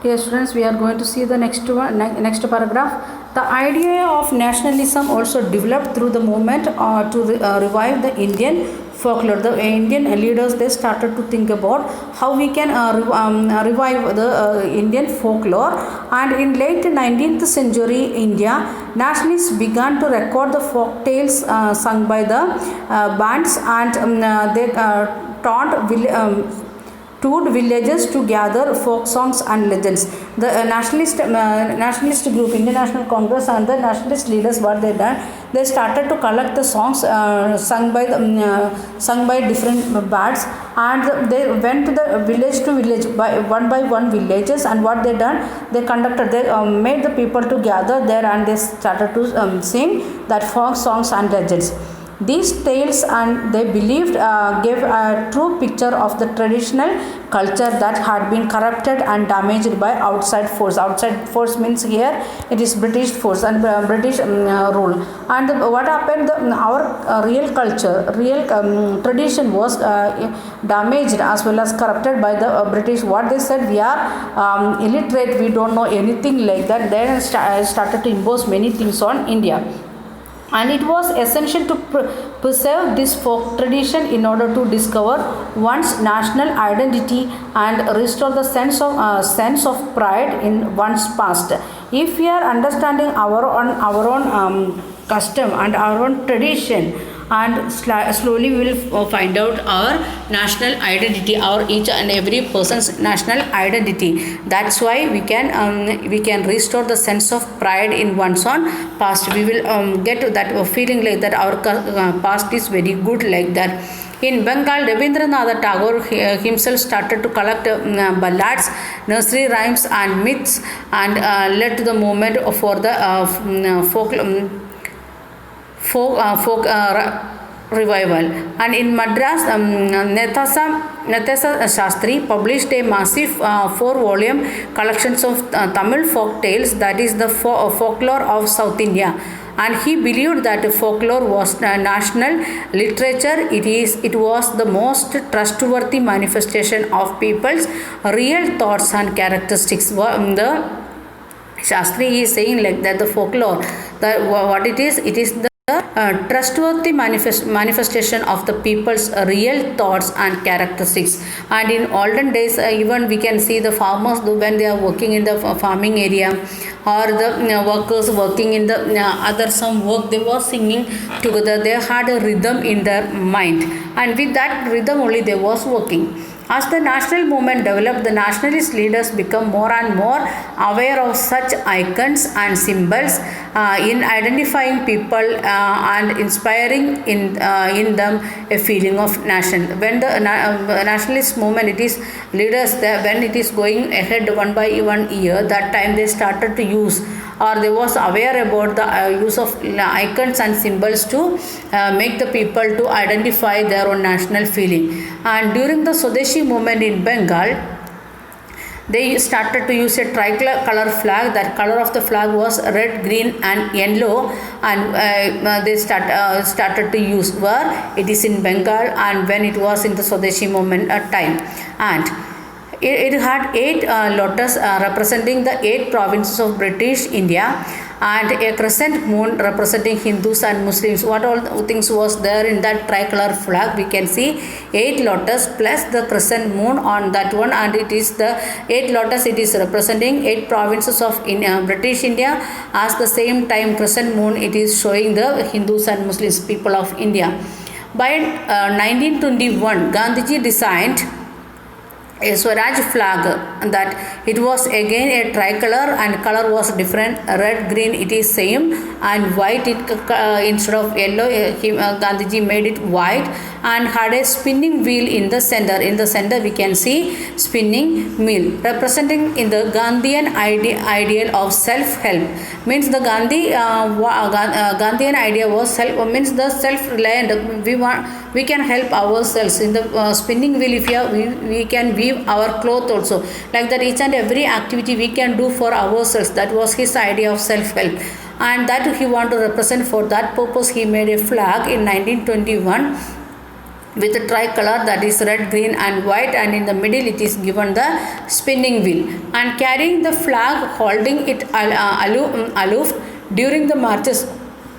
Dear students, we are going to see the next paragraph. The idea of nationalism also developed through the movement to revive the Indian folklore. The Indian leaders, they started to think about how we can revive the Indian folklore. And in late 19th century India, nationalists began to record the folk tales sung by the bands, and they taught toured villages to gather folk songs and legends. The nationalist group, Indian National Congress, and the nationalist leaders, what they done, they started to collect the songs sung by different bards, and they went to the village to village by one villages, and what they done, they conducted, they made the people to gather there, and they started to sing that folk songs and legends. These tales, and they believed, gave a true picture of the traditional culture that had been corrupted and damaged by outside force. Outside force means here it is British force and British rule. And what happened? Our real culture, real tradition was damaged as well as corrupted by the British. What they said, we are illiterate, we don't know anything like that. They started to impose many things on India. And it was essential to preserve this folk tradition in order to discover one's national identity and restore the sense of pride in one's past. If we are understanding our own custom and our own tradition, and slowly we will find out our national identity, our each and every person's national identity. That's why we can restore the sense of pride in one's own past. We will get that feeling like that our past is very good like that. In Bengal, Rabindranath Tagore himself started to collect ballads, nursery rhymes, and myths, and led to the movement for the folk revival. And in Madras, Nathasa Shastri published a massive 4-volume collections of Tamil folk tales, that is the folklore of South India. And he believed that folklore was national literature. It was the most trustworthy manifestation of people's real thoughts and characteristics. The Shastri is saying like that the folklore, what it is the trustworthy manifestation of the people's real thoughts and characteristics. And in olden days, even we can see the farmers when they are working in the farming area, or the workers working in the other some work, they were singing together. They had a rhythm in their mind, and with that rhythm only they was working. As the national movement developed, the nationalist leaders become more and more aware of such icons and symbols in identifying people and inspiring in them a feeling of nation. When the nationalist movement, it is leaders, when it is going ahead one by one year, that time they started to use, or they was aware about the use of icons and symbols to make the people to identify their own national feeling. And during the Swadeshi movement in Bengal, they started to use a tricolor flag. That color of the flag was red, green, and yellow, and they started to use where it is in Bengal, and when it was in the Swadeshi movement time. And it had 8 lotus representing the 8 provinces of British India, and a crescent moon representing Hindus and Muslims. What all things was there in that tricolor flag? We can see 8 lotus plus the crescent moon on that one, and it is the 8 lotus, it is representing 8 provinces of British India. As the same time crescent moon, it is showing the Hindus and Muslims people of India. By 1921, Gandhiji designed a Swaraj flag, that it was again a tricolor, and color was different, red, green it is same, and white it instead of yellow Gandhiji made it white, and had a spinning wheel in the center. In the center we can see spinning wheel representing in the Gandhian ideal of self-help. Means the Gandhian idea was means the self-reliant. We can help ourselves. In the spinning wheel, if we can weave our cloth also, like that each and every activity we can do for ourselves. That was his idea of self-help, and that he want to represent. For that purpose he made a flag in 1921. with a tricolor, that is red, green and white, and in the middle it is given the spinning wheel, and carrying the flag, holding it aloof during the marches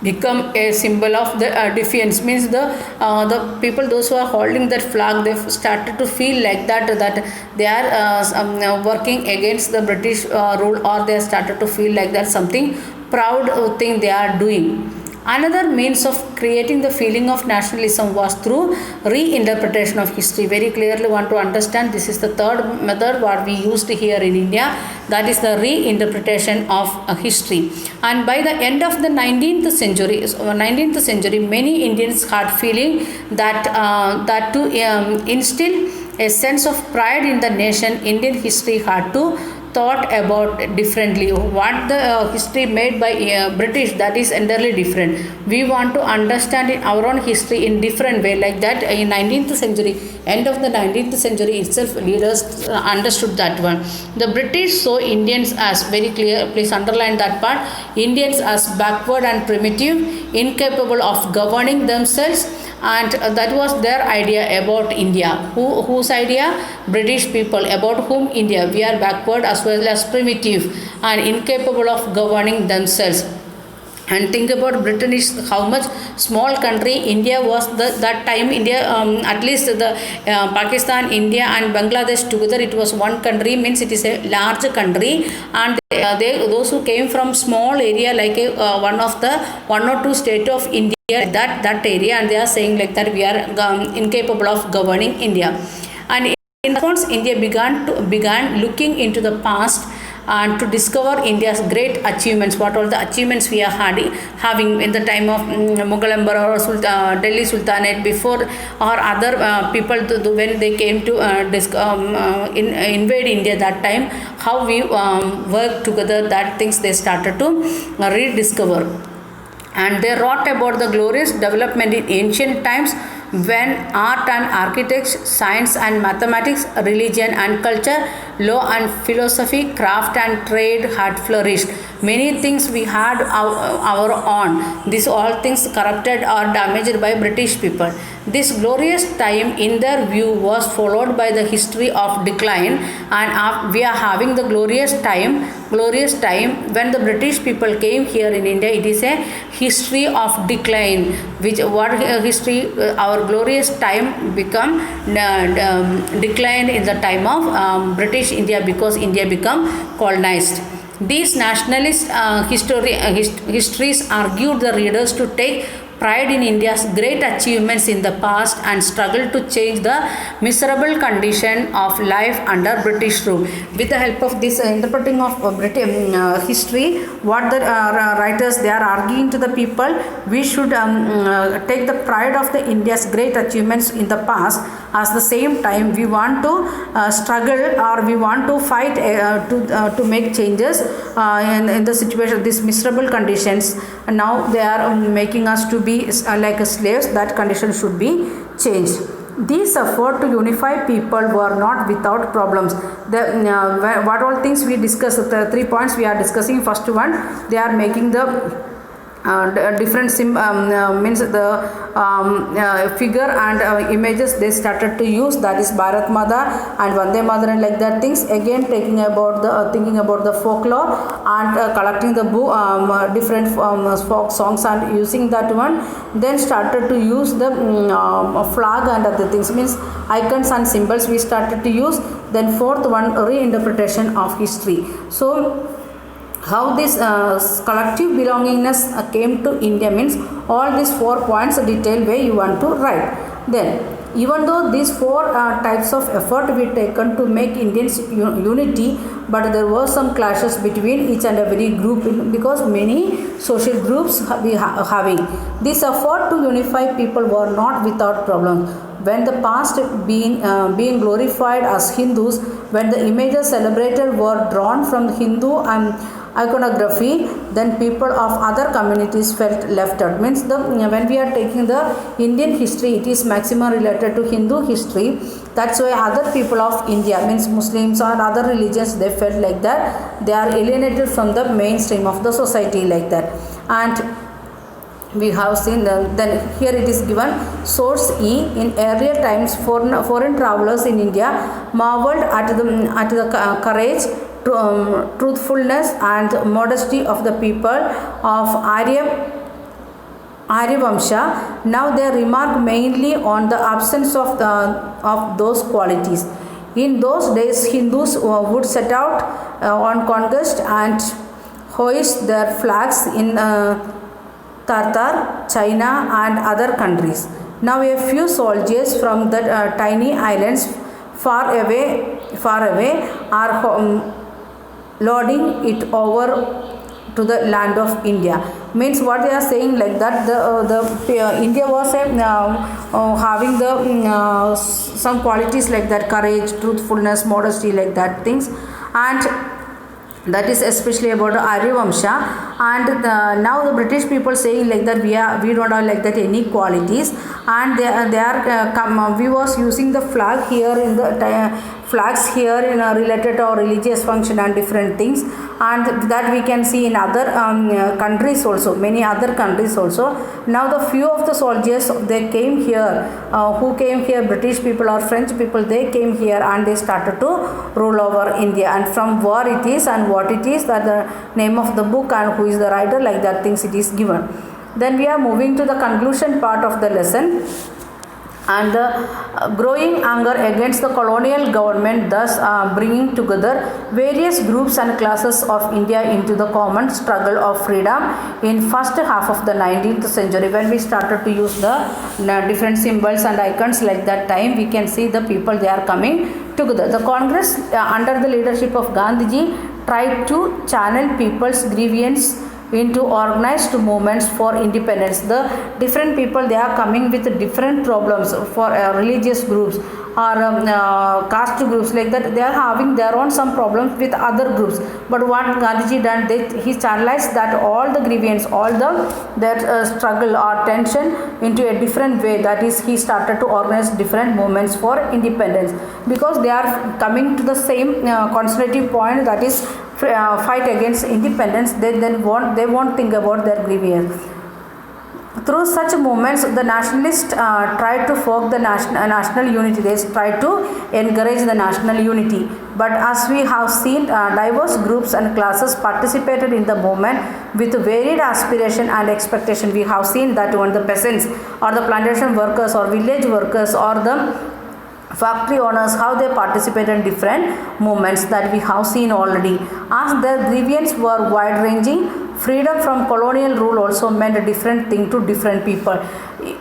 become a symbol of the defiance. Means the people, those who are holding that flag, they started to feel like that they are working against the British rule, or they started to feel like that something proud thing they are doing. Another means of creating the feeling of nationalism was through reinterpretation of history. Very clearly want to understand, this is the third method what we used here in India, that is the reinterpretation of history. And by the end of the 19th century, many Indians had feeling that to instill a sense of pride in the nation, Indian history had to thought about differently. What the history made by British, that is entirely different. We want to understand in our own history in different way, like that in 19th century, end of the 19th century itself, leaders understood that one. The British saw Indians as, very clear, please underline that part, Indians as backward and primitive, incapable of governing themselves, and that was their idea about India. Whose idea? British people, about whom India, we are backward as well as primitive and incapable of governing themselves. And think about Britain is how much small country India was that time. India, at least the Pakistan, India and Bangladesh together, it was one country, means it is a large country. And those who came from small area, like one or two state of India, that area, and they are saying like that we are incapable of governing India. And in response, India began looking into the past and to discover India's great achievements, what all the achievements we are having in the time of Mughal Emperor or Delhi Sultanate before, or other people when they came to invade India that time, how we worked together, that things they started to rediscover. And they wrote about the glorious development in ancient times, when art and architecture, science and mathematics, religion and culture, law and philosophy, craft and trade had flourished. Many things we had our own. These all things corrupted or damaged by British people. This glorious time in their view was followed by the history of decline, and we are having the glorious time when the British people came here in India. It is a history of decline, which what history, our glorious time become declined in the time of British India, because India become colonized. These nationalist histories argued the readers to take pride in India's great achievements in the past and struggle to change the miserable condition of life under British rule. With the help of this interpreting of British history, what the writers, they are arguing to the people, we should take the pride of the India's great achievements in the past. At the same time, we want to struggle, or we want to fight to make changes in the situation, these miserable conditions. And now they are making us to be like slaves. That condition should be changed. These effort to unify people were not without problems. What all things we discussed, the 3 points we are discussing. First one, they are making the different means the figure and images they started to use, that is Bharat Mata and Vande Mataram, like that things. Again thinking about the folklore and collecting the different folk songs and using that one. Then started to use the flag and other things, means icons and symbols we started to use. Then fourth one, reinterpretation of history. So how this collective belongingness came to India, means all these 4 points detailed way you want to write. Then, even though these 4 types of effort were taken to make Indians unity, but there were some clashes between each and every group, because many social groups we having. This effort to unify people were not without problems. When the past being glorified as Hindus, when the images celebrated were drawn from Hindu and iconography, then people of other communities felt left out. Means when we are taking the Indian history, it is maximum related to Hindu history. That's why other people of India, means Muslims or other religions, they felt like that they are alienated from the mainstream of the society, like that. And we have seen then here it is given source E. In earlier times foreign travelers in India marveled at the courage, truthfulness and modesty of the people of Aryavamsha. Now they remark mainly on the absence of those qualities. In those days Hindus would set out on conquest and hoist their flags in Tartar, China and other countries. Now a few soldiers from the tiny islands far away are loading it over to the land of India. Means what they are saying like that India was having the some qualities like that, courage, truthfulness, modesty, like that things, and that is especially about Aryavamsha. And now the British people saying like that we don't have like that any qualities, and they are we was using the flag here in the flags here in a related or religious function and different things, and that we can see in other countries also, many other countries also. Now the few of the soldiers they came here, who came here, British people or French people, they came here and they started to rule over India. And from where it is and what it is, that the name of the book and who is the writer, like that things it is given. Then we are moving to the conclusion part of the lesson. And the growing anger against the colonial government, thus bringing together various groups and classes of India into the common struggle of freedom in first half of the 19th century. When we started to use the different symbols and icons, like that time we can see the people they are coming together. The Congress under the leadership of Gandhiji tried to channel people's grievance into organized movements for independence. The different people they are coming with different problems for religious groups or caste groups, like that they are having their own some problems with other groups. But what Gandhiji done, he channelized that all the grievance, all the their struggle or tension into a different way. That is, he started to organize different movements for independence, because they are coming to the same constitutive point, that is fight against independence. They won't think about their grievance. Through such movements, the nationalists tried to forge the national unity. They tried to encourage the national unity. But as we have seen, diverse groups and classes participated in the movement with varied aspiration and expectation. We have seen that when the peasants or the plantation workers or village workers or the factory owners, how they participate in different movements, that we have seen already. As their grievances were wide ranging, freedom from colonial rule also meant a different thing to different people.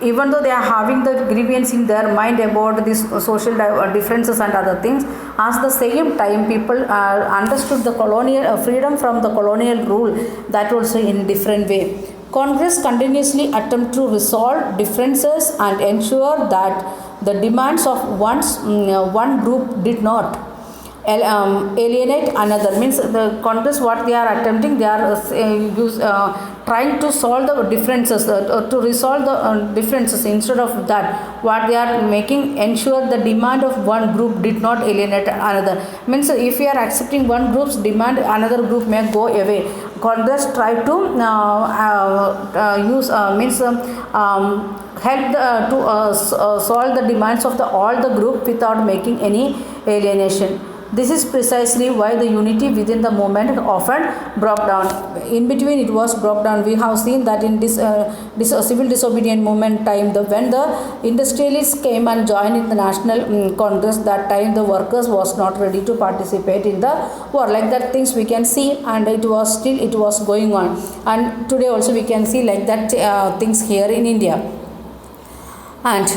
Even though they are having the grievance in their mind about these social differences and other things, at the same time people understood the colonial freedom from the colonial rule, that also in different way. Congress continuously attempt to resolve differences and ensure that the demands of one group did not alienate another. Means the Congress, what they are attempting, they are trying to solve the differences, to resolve the differences. Instead of that, what they are making, ensure the demand of one group did not alienate another. Means if we are accepting one group's demand, another group may go away. Congress try to help to solve the demands of all the group without making any alienation. This is precisely why the unity within the movement often broke down. In between it was broke down. We have seen that in this civil disobedient movement time, when the industrialists came and joined in the National Congress, that time the workers was not ready to participate in the war. Like that things we can see, and it was going on. And today also we can see like that things here in India. And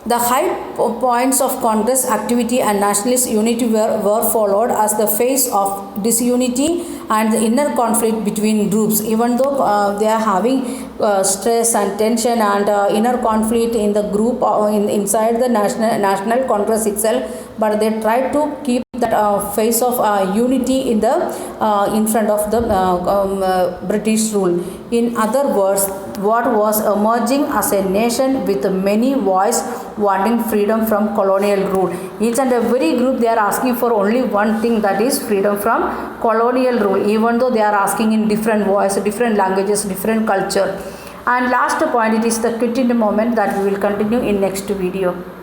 the high points of Congress activity and nationalist unity were followed as the face of disunity and the inner conflict between groups. Even though they are having stress and tension and inner conflict in the group inside the national Congress itself, but they try to keep that face of unity in front of the British rule. In other words, what was emerging as a nation with many voices wanting freedom from colonial rule. Each and every group they are asking for only one thing, that is freedom from colonial rule, even though they are asking in different voice, different languages, different culture. And last point, it is the Quit India movement that we will continue in next video.